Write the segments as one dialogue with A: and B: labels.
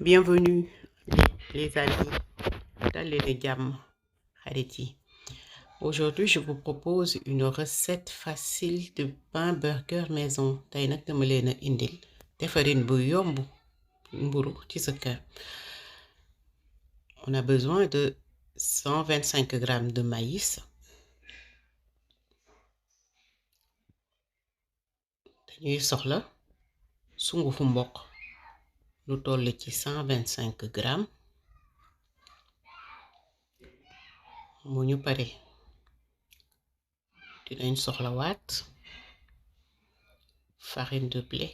A: Bienvenue les amis, dans les gammes Hariti. Aujourd'hui, je vous propose une recette facile de pain burger maison. Tay nak dama leena indil defarine bu yomb mburu ci sa kër. On a besoin de 125 grammes de maïs. Dañuy soxla sungufu mboq lu toll ci 125 grammes. Bu ñu pare dinañ soxlawaat farine de blé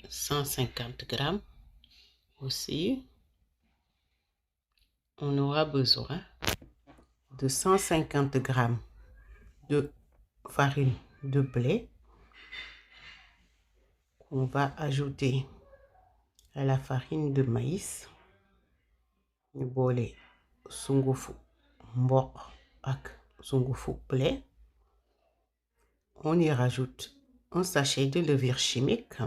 A: 150 grammes. Aussi, on aura besoin de 150 grammes de farine de blé qu'on va ajouter à la farine de maïs. Ñu boole sungufu mboq ak sungufu blé. On y rajoute un sachet de levure chimique.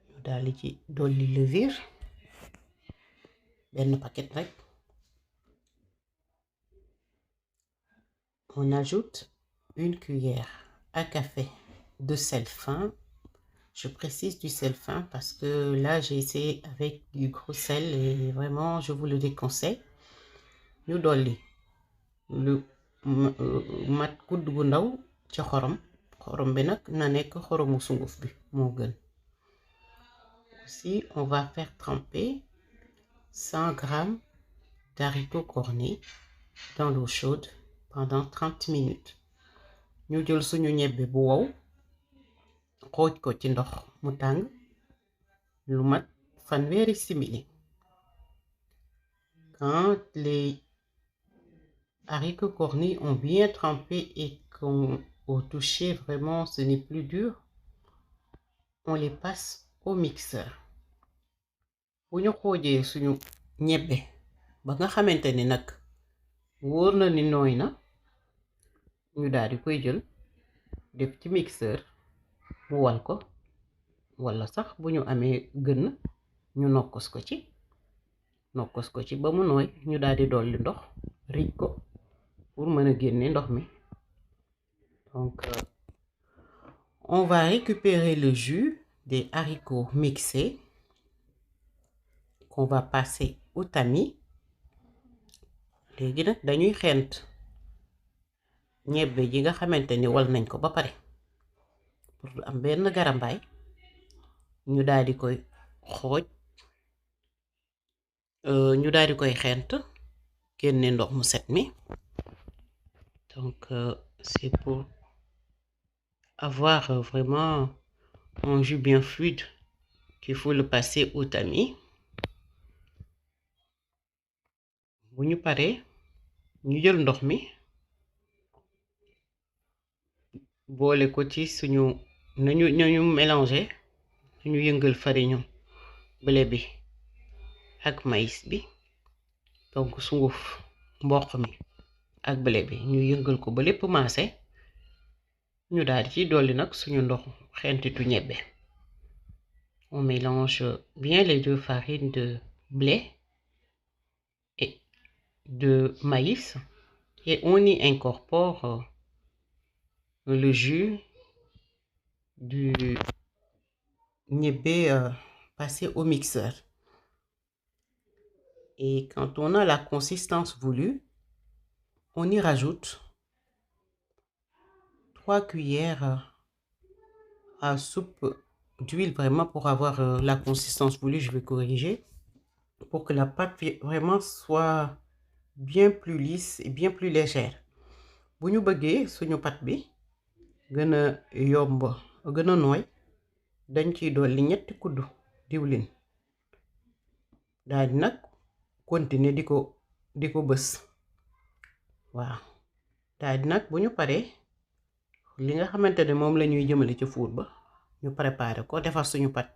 A: Ñu daal ci dolli levure benn paquet rek. On ajoute une cuillère à café de sel fin. Je précise du sel fin parce que là j'ai essayé avec du gros sel et vraiment je vous le déconseille. Ñu dolli lu mat kudd gu ndaw ci xorom bi nag na nekk xoromu sunguf bi moo gën. Aussi on va faire tremper 100 grammes d'haricots cornés dans l'eau chaude pendant 30 minutes. Ñu jël suñu ñebbe bu wow xooj ko ci ndox mu tàng lu mat fanweeri simili. Quand les haricots cornés ont bien trempé et qu'au toucher vraiment ce n'est plus dur, on les passe au mixeur. Bu ñu xoojee suñu ñebbe ba nga xamante ni nag wóor na ni nooy na ñu daal di koy jël def ci mixeur mu wal ko wala sax bu ñu amee gën ñu nokkos ko ci ba mu nooy ñu daal di dolli ndox riij ko pour mën a génne ndox mi. Donc on va récupérer le jus des haricots mixés qu'on va passer au tamis. Léegi nag dañuy xent ñebbe ji nga xamante ni wal nañ ko ba pare pour am benn garambaay ñu daal di koy xooj ñu daal di koy xent génne ndox mu set mi. Donc c'est pour avoir vraiment un jus bien fluide qu'il faut le passer au tamis. Bu ñu paree ñu jël ndox mi boole ko ci suñu nañu mélanger ñu yëngal farine blé bi ak maïs bi. Donc sunguf mboq mi ak blé bi ñu yëngal ko ba lépp maase ñu daal ci dolli nag suñu ndox xentitu ñebbe. On mélange bien les deux farines de blé et de maïs et on y incorpore le jus du ñebbe passé au mixeur. Et quand on a la consistance voulue, on y rajoute 3 cuillères à soupe d'huile vraiment pour avoir la consistance voulue. Je vais corriger pour que la pâte vraiment soit bien plus lisse et bien plus légère. Bu ñu bëggee suñu pâte bi gën a yomb gën a nooy dañ ciy dolli ñetti kuddu diwlin daal di nag continuer di ko bës. waaw daal di nag bu ñu paree li nga xamante ne moom la ñuy jëmale ci four ba ñu préparer ko defar suñu pâte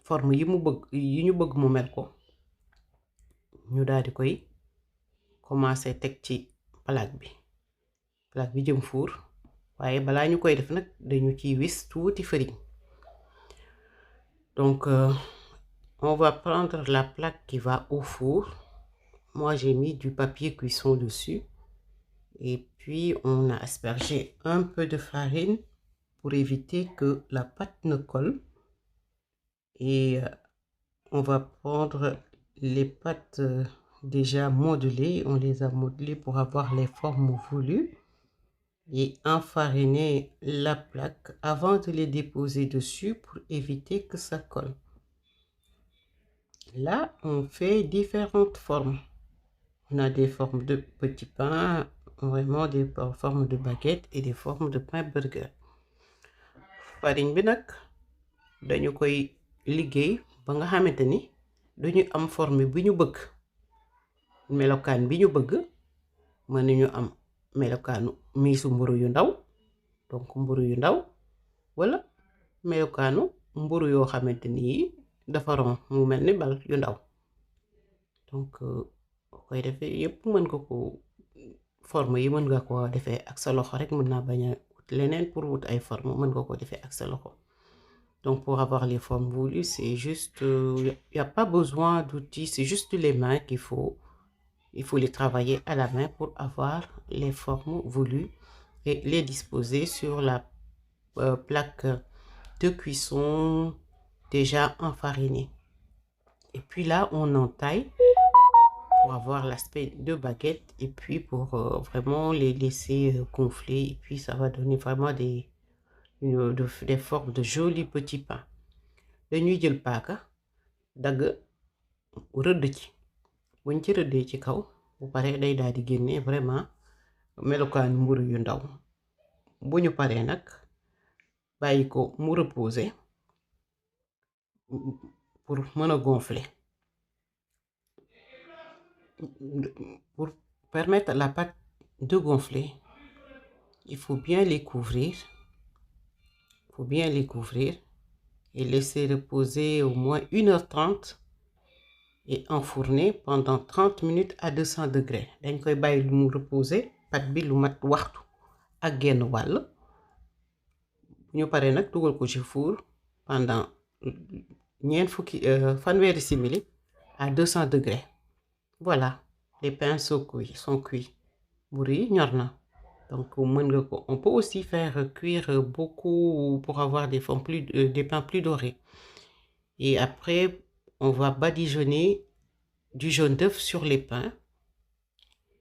A: forme yi ñu bëgg mu mel ko ñu daal di koy commencer teg ci plaque bi jëm four. waaye balaa ñu koy def nag dañu ciy wis tuuti farine. Donc On va prendre la plaque qui va au four. Moi, j'ai mis du papier cuisson dessus. Et puis, on a aspergé un peu de farine pour éviter que la pâte ne colle. Et on va prendre les pâtes déjà modelées. On les a modelées pour avoir les formes voulues. Et enfariner la plaque avant de les déposer dessus pour éviter que ça colle. Là, on fait différentes formes. On a des formes de petits pains, vraiment des formes de baguettes et des formes de pain burger. Farine bi nag dañu koy liggéey ba nga xamante ni duñu am forme bi ñu bëgg, melokaan bi ñu bëgg. Mën nañu am melokaanu miisu mburu yu ndaw, donc mburu yu ndaw, wala melokaanu mburu yoo xamante ni dafa ron mu mel ni bal yu ndaw. Donc koy defee yépp mën nga ko forme yi mën nga ko defee ak sa loxo rek, mën naa bañ a wut leneen pour wut ay forme, mën nga ko defee ak sa loxo. Donc pour avoir les formes voulues, c'est juste y a pas besoin d'outils, c'est juste les mains qu'il faut. Il faut les travailler à la main pour avoir les formes voulues et les disposer sur la plaque de cuisson déjà enfarinée. Et puis là, on entaille pour avoir l'aspect de baguette et puis pour vraiment les laisser gonfler. Et puis ça va donner vraiment des formes de jolis petits pains. Dañuy jël paaka dagg rëdd ci. Buñ ci rëddee ci kaw bu paree day daal di génne vraiment melokaanu mburu yu ndaw. Bu ñu paree nag bàyyi ko mu reposer pour mën a gonfler. Pour permettre à la pâte de gonfler, il faut bien les couvrir. Il faut bien les couvrir et laisser reposer au moins 1h30 et enfourner pendant 30 minutes à 200 degrés. Dañ koy bàyyi lu mu reposer pâte bi lu mat waxtu ak genn wàll. Bu ñu paree nag dugal ko ci four pendant fanweeri simili à 200 degrés. Voilà, les pains sont cuits. Mburu yi ñor na. Donc on peut aussi faire cuire beaucoup pour avoir des pains plus dorés. Et après, on va badigeonner du jaune d'œuf sur les pains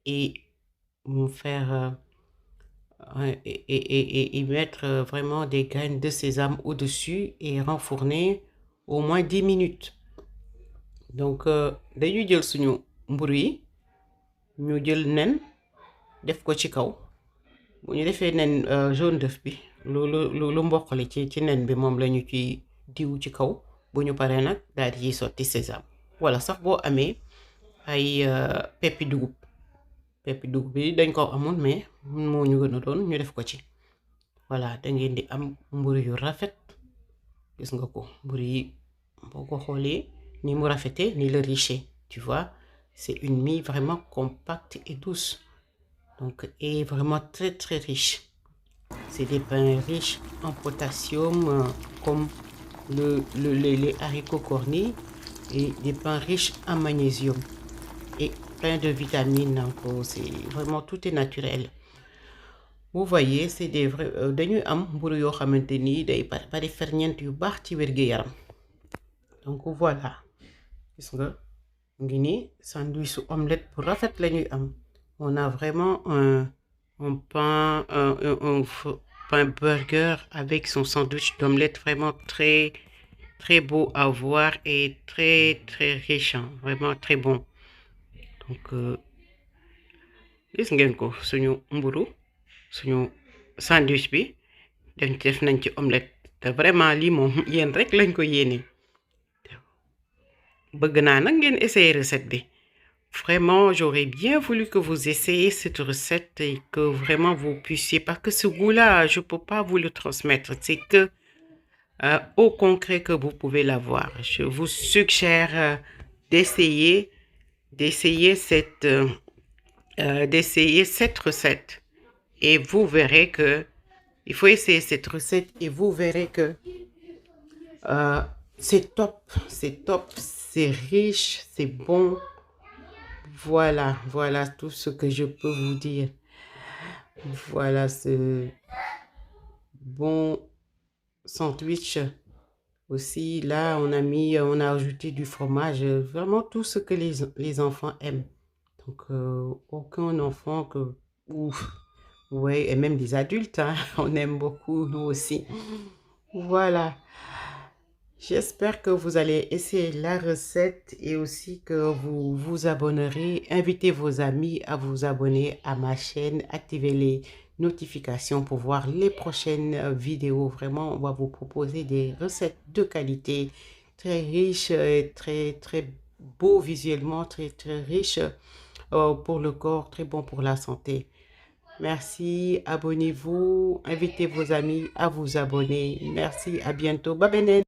A: et faire et mettre vraiment des graines de sésame au-dessus et renfourner au moins 10 minutes. Donc dañuy jël suñu mburu yi ñu jël nen def ko ci kaw. Bu ñu defee nen jaune d'œuf bi lu mboqali ci nen bi moom lañu ci diw ci kaw. Bu ñu paree nag daal di sotti sésame wala sax boo amee ay peppi dugub bi dañ ko amoon mais moo ñu gën a doon ñu def ko ci. Voilà, da ngeen di am mburu yu rafet. Gis nga ko mburu yi boo ko xoolee ni mu rafetee ni le riche, tu vois, c'est une mie vraiment compacte et douce, donc et vraiment très très riche. C'est des pains riches en potassium comme les haricots cornés, et des pains riches en magnésium et plein de vitamines. Donc c'est vraiment, tout est naturel. Vous voyez, c'est des vrais dañuy am mburu yoo xamante ni day bari ferñeent yu baax ci wér-gu-yaram. Donc voilà, gis nga ngi ni sandwich su omelette bu rafet lañuy am. On a vraiment un pain burger avec son sandwich d'omelette, vraiment très très beau à voir et très très riche, vraiment très bon. Donc gis ngeen ko suñu mburu, suñu sandwich bi def nañ ci omelette te vraiment lii moom yéen rek lañ ko yéene. Bëgg naa nag ngeen essayer recette bi. Vraiment, j'aurais bien voulu que vous essayiez cette recette et que vraiment vous puissiez, parce que ce goût-là, je peux pas vous le transmettre. C'est que au concret que vous pouvez l'avoir. Je vous suggère d'essayer cette recette et vous verrez que il faut essayer cette recette et vous verrez que c'est top, c'est riche, c'est bon. Voilà, voilà tout ce que je peux vous dire. Voilà ce bon sandwich. Aussi, là, on a ajouté du fromage, vraiment tout ce que les enfants aiment. Donc, aucun enfant que, ouf, ouais, et même les adultes, hein, on aime beaucoup, nous aussi. Voilà. J'espère que vous allez essayer la recette et aussi que vous vous abonnerez. Invitez vos amis à vous abonner à ma chaîne. Activez les notifications pour voir les prochaines vidéos. Vraiment, on va vous proposer des recettes de qualité, très riches, très beau visuellement, très riches pour le corps, très bon pour la santé. Merci, abonnez-vous, invitez vos amis à vous abonner. Merci, à bientôt. Bye bye.